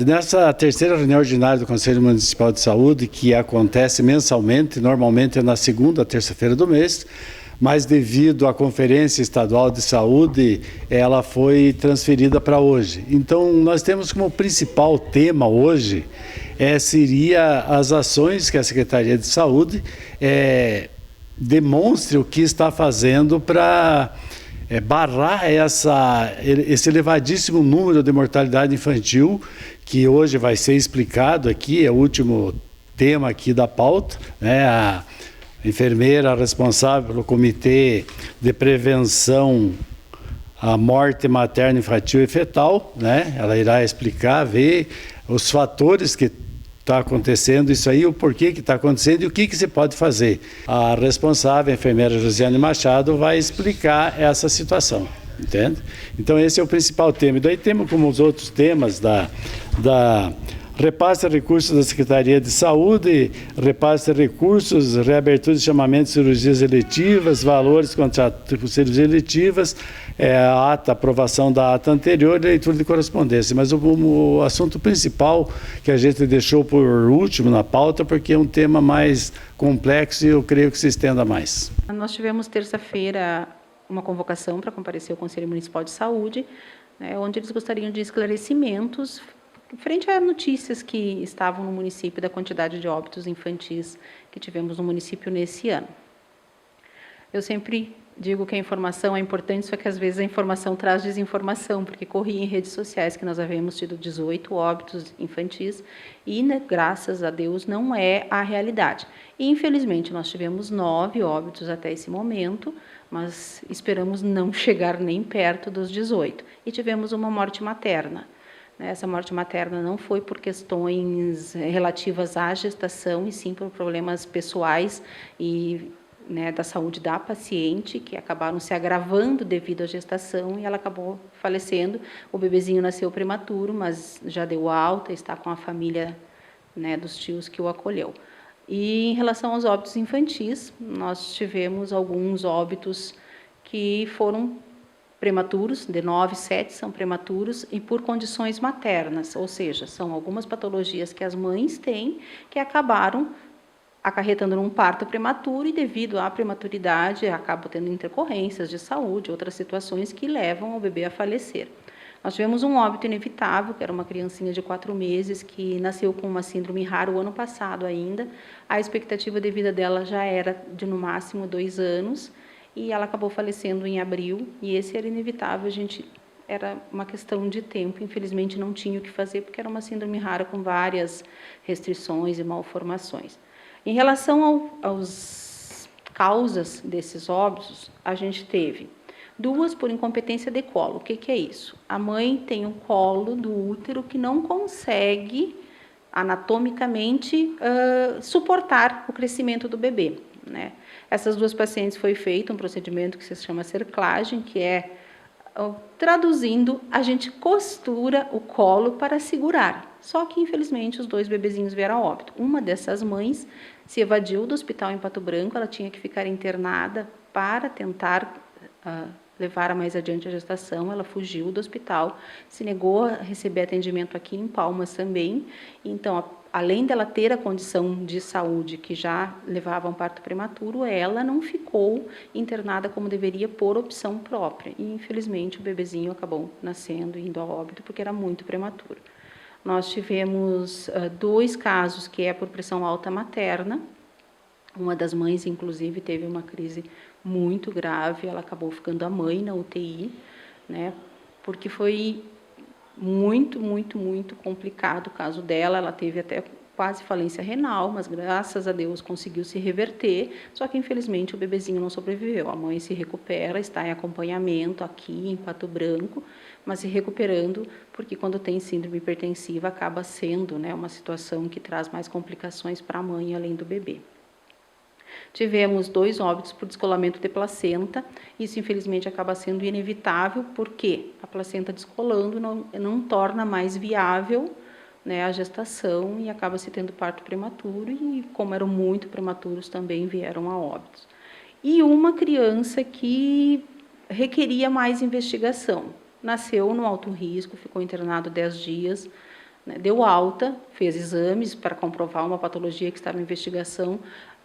Nessa terceira reunião ordinária do Conselho Municipal de Saúde, que acontece mensalmente, normalmente é na segunda terça-feira do mês, mas devido à Conferência Estadual de Saúde, ela foi transferida para hoje. Então, nós temos como principal tema hoje, seria as ações que a Secretaria de Saúde demonstre o que está fazendo para barrar esse elevadíssimo número de mortalidade infantil, que hoje vai ser explicado aqui, é o último tema aqui da pauta, né? A enfermeira responsável pelo Comitê de Prevenção à Morte Materna, Infantil e Fetal, né? Ela irá explicar, ver os fatores que está acontecendo isso aí, o porquê que está acontecendo e o que se pode fazer. A responsável, a enfermeira Josiane Machado, vai explicar essa situação, entende? Então esse é o principal tema. E daí temos como os outros temas da repasse de recursos da Secretaria de Saúde, repasse de recursos, reabertura de chamamento de cirurgias eletivas, valores contratos com cirurgias eletivas, a aprovação da ata anterior e leitura de correspondência. Mas o assunto principal que a gente deixou por último na pauta, porque é um tema mais complexo e eu creio que se estenda mais. Nós tivemos terça-feira uma convocação para comparecer ao Conselho Municipal de Saúde, né, onde eles gostariam de esclarecimentos frente a notícias que estavam no município da quantidade de óbitos infantis que tivemos no município nesse ano. Eu sempre digo que a informação é importante, só que às vezes a informação traz desinformação, porque corri em redes sociais que nós havíamos tido 18 óbitos infantis e, né, graças a Deus, não é a realidade. E, infelizmente, nós tivemos 9 óbitos até esse momento, mas esperamos não chegar nem perto dos 18. E tivemos uma morte materna. Essa morte materna não foi por questões relativas à gestação, e sim por problemas pessoais e, né, da saúde da paciente, que acabaram se agravando devido à gestação, e ela acabou falecendo. O bebezinho nasceu prematuro, mas já deu alta, está com a família, né, dos tios que o acolheu. E em relação aos óbitos infantis, nós tivemos alguns óbitos que foram prematuros, de 9, 7 são prematuros e por condições maternas, ou seja, são algumas patologias que as mães têm que acabaram acarretando num parto prematuro e devido à prematuridade acabam tendo intercorrências de saúde, outras situações que levam o bebê a falecer. Nós tivemos um óbito inevitável, que era uma criancinha de 4 meses que nasceu com uma síndrome rara o ano passado ainda. A expectativa de vida dela já era de no máximo 2 anos, e ela acabou falecendo em abril, e esse era inevitável, era uma questão de tempo, infelizmente não tinha o que fazer, porque era uma síndrome rara com várias restrições e malformações. Em relação aos causas desses óbitos, a gente teve 2 por incompetência de colo. O que é isso? A mãe tem um colo do útero que não consegue anatomicamente suportar o crescimento do bebê, né? Essas 2 pacientes foi feito um procedimento que se chama cerclagem, que é, traduzindo, a gente costura o colo para segurar. Só que, infelizmente, os 2 bebezinhos vieram a óbito. Uma dessas mães se evadiu do hospital em Pato Branco, ela tinha que ficar internada para tentar levar mais adiante a gestação. Ela fugiu do hospital, se negou a receber atendimento aqui em Palmas também. Então, além dela ter a condição de saúde que já levava a um parto prematuro, ela não ficou internada como deveria por opção própria. E, infelizmente, o bebezinho acabou nascendo e indo a óbito porque era muito prematuro. Nós tivemos 2 casos que é por pressão alta materna. Uma das mães, inclusive, teve uma crise muito grave, ela acabou ficando a mãe na UTI, né? Porque foi muito, muito, muito complicado o caso dela. Ela teve até quase falência renal, mas graças a Deus conseguiu se reverter, só que infelizmente o bebezinho não sobreviveu. A mãe se recupera, está em acompanhamento aqui em Pato Branco, mas se recuperando, porque quando tem síndrome hipertensiva acaba sendo, né, uma situação que traz mais complicações para a mãe além do bebê. Tivemos 2 óbitos por descolamento de placenta. Isso, infelizmente, acaba sendo inevitável, porque a placenta descolando não torna mais viável, né, a gestação, e acaba se tendo parto prematuro, e como eram muito prematuros, também vieram a óbitos. E uma criança que requeria mais investigação. Nasceu no alto risco, ficou internado 10 dias, né? Deu alta, fez exames para comprovar uma patologia que estava em investigação.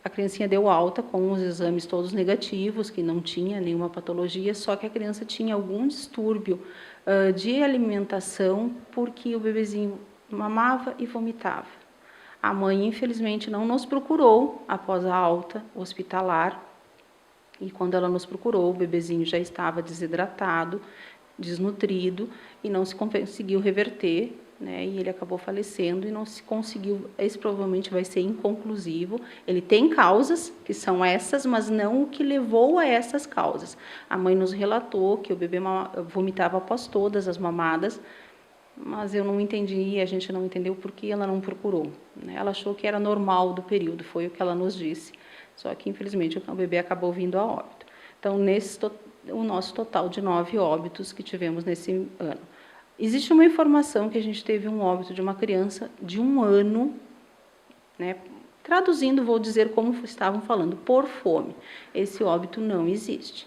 A criancinha deu alta com os exames todos negativos, que não tinha nenhuma patologia, só que a criança tinha algum distúrbio de alimentação, porque o bebezinho mamava e vomitava. A mãe, infelizmente, não nos procurou após a alta hospitalar, e quando ela nos procurou, o bebezinho já estava desidratado, desnutrido, e não se conseguiu reverter, né? E ele acabou falecendo e não se conseguiu. Esse provavelmente vai ser inconclusivo. Ele tem causas, que são essas, mas não o que levou a essas causas. A mãe nos relatou que o bebê vomitava após todas as mamadas, mas eu não entendi, a gente não entendeu por que ela não procurou, né? Ela achou que era normal do período, foi o que ela nos disse. Só que, infelizmente, o bebê acabou vindo a óbito. Então, o nosso total de 9 óbitos que tivemos nesse ano. Existe uma informação que a gente teve um óbito de uma criança de 1 ano, né? Traduzindo, vou dizer como estavam falando, por fome. Esse óbito não existe.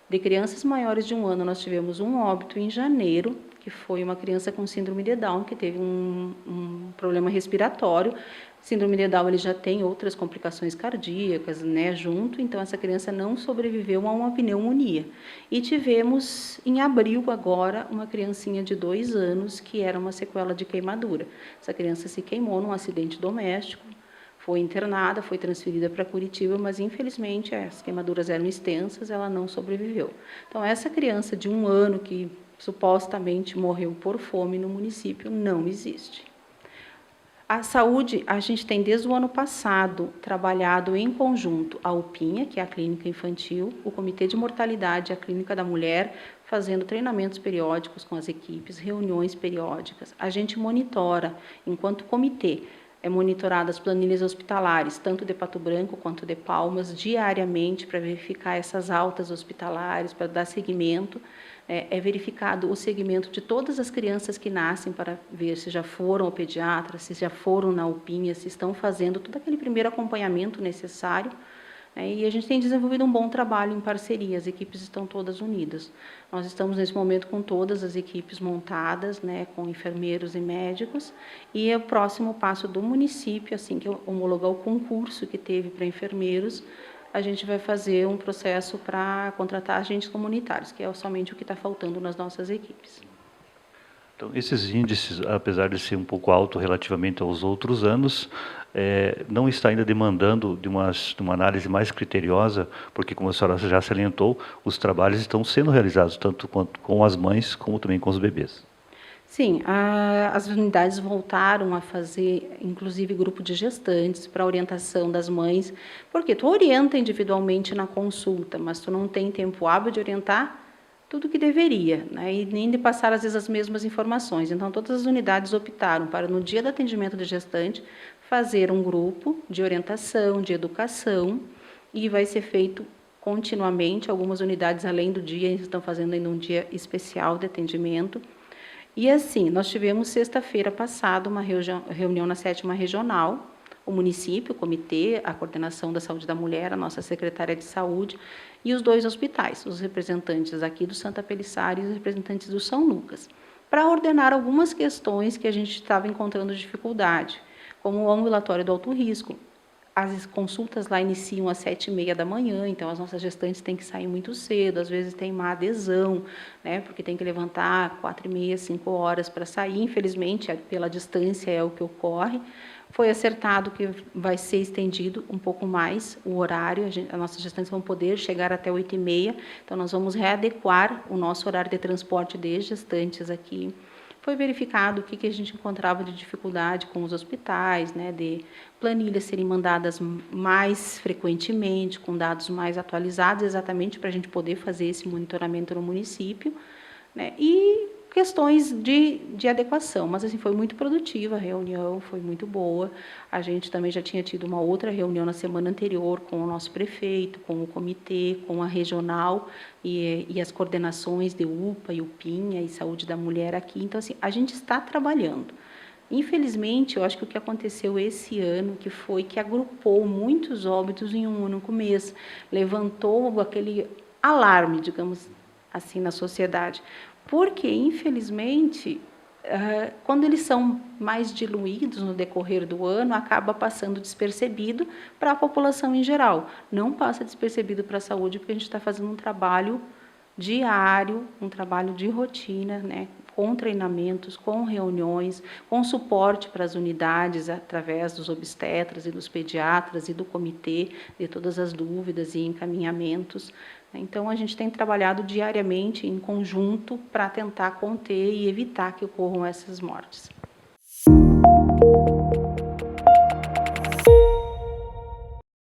De crianças maiores de 1 ano, nós tivemos um óbito em janeiro, que foi uma criança com síndrome de Down, que teve um problema respiratório. Síndrome de Down, ele já tem outras complicações cardíacas, né, junto, então essa criança não sobreviveu a uma pneumonia. E tivemos, em abril agora, uma criancinha de 2 anos, que era uma sequela de queimadura. Essa criança se queimou num acidente doméstico, foi internada, foi transferida para Curitiba, mas infelizmente as queimaduras eram extensas, ela não sobreviveu. Então essa criança de 1 ano que supostamente morreu por fome no município não existe. A saúde, a gente tem desde o ano passado trabalhado em conjunto a UPINHA, que é a clínica infantil, o Comitê de Mortalidade, a Clínica da Mulher, fazendo treinamentos periódicos com as equipes, reuniões periódicas. A gente monitora, enquanto comitê, monitorado as planilhas hospitalares, tanto de Pato Branco quanto de Palmas, diariamente para verificar essas altas hospitalares, para dar seguimento. É verificado o segmento de todas as crianças que nascem para ver se já foram ao pediatra, se já foram na UPINHA, se estão fazendo todo aquele primeiro acompanhamento necessário. E a gente tem desenvolvido um bom trabalho em parceria, as equipes estão todas unidas. Nós estamos nesse momento com todas as equipes montadas, né, com enfermeiros e médicos, e o próximo passo do município, assim que homologar o concurso que teve para enfermeiros, a gente vai fazer um processo para contratar agentes comunitários, que é somente o que está faltando nas nossas equipes. Então, esses índices, apesar de ser um pouco alto relativamente aos outros anos, não está ainda demandando de uma análise mais criteriosa, porque, como a senhora já salientou, os trabalhos estão sendo realizados tanto com as mães, como também com os bebês. Sim, as unidades voltaram a fazer, inclusive, grupo de gestantes para orientação das mães, porque tu orienta individualmente na consulta, mas tu não tem tempo hábil de orientar tudo que deveria, né? E nem de passar, às vezes, as mesmas informações. Então, todas as unidades optaram para, no dia do atendimento de gestante, fazer um grupo de orientação, de educação, e vai ser feito continuamente. Algumas unidades, além do dia, estão fazendo ainda um dia especial de atendimento. E assim, nós tivemos sexta-feira passada uma reunião na 7ª Regional, o município, o comitê, a coordenação da saúde da mulher, a nossa secretária de saúde e os 2 hospitais, os representantes aqui do Santa Pelissari e os representantes do São Lucas, para ordenar algumas questões que a gente estava encontrando dificuldade, como o ambulatório do alto risco. As consultas lá iniciam às 7h30 da manhã, então as nossas gestantes têm que sair muito cedo, às vezes tem má adesão, né, porque tem que levantar 4h30, 5 horas para sair. Infelizmente, pela distância é o que ocorre. Foi acertado que vai ser estendido um pouco mais o horário, as nossas gestantes vão poder chegar até 8h30, então nós vamos readequar o nosso horário de transporte de gestantes aqui. Foi verificado o que a gente encontrava de dificuldade com os hospitais, né, de planilhas serem mandadas mais frequentemente, com dados mais atualizados, exatamente para a gente poder fazer esse monitoramento no município, né, e questões de adequação, mas assim, foi muito produtiva a reunião, foi muito boa. A gente também já tinha tido uma outra reunião na semana anterior com o nosso prefeito, com o comitê, com a regional e as coordenações de UPA e UPINHA e saúde da mulher aqui. Então, assim, a gente está trabalhando. Infelizmente, eu acho que o que aconteceu esse ano, que foi que agrupou muitos óbitos em um único mês, levantou aquele alarme, digamos assim, na sociedade. Porque, infelizmente, quando eles são mais diluídos no decorrer do ano, acaba passando despercebido para a população em geral. Não passa despercebido para a saúde, porque a gente está fazendo um trabalho diário, um trabalho de rotina, né, com treinamentos, com reuniões, com suporte para as unidades através dos obstetras e dos pediatras e do comitê de todas as dúvidas e encaminhamentos. Então, a gente tem trabalhado diariamente em conjunto para tentar conter e evitar que ocorram essas mortes.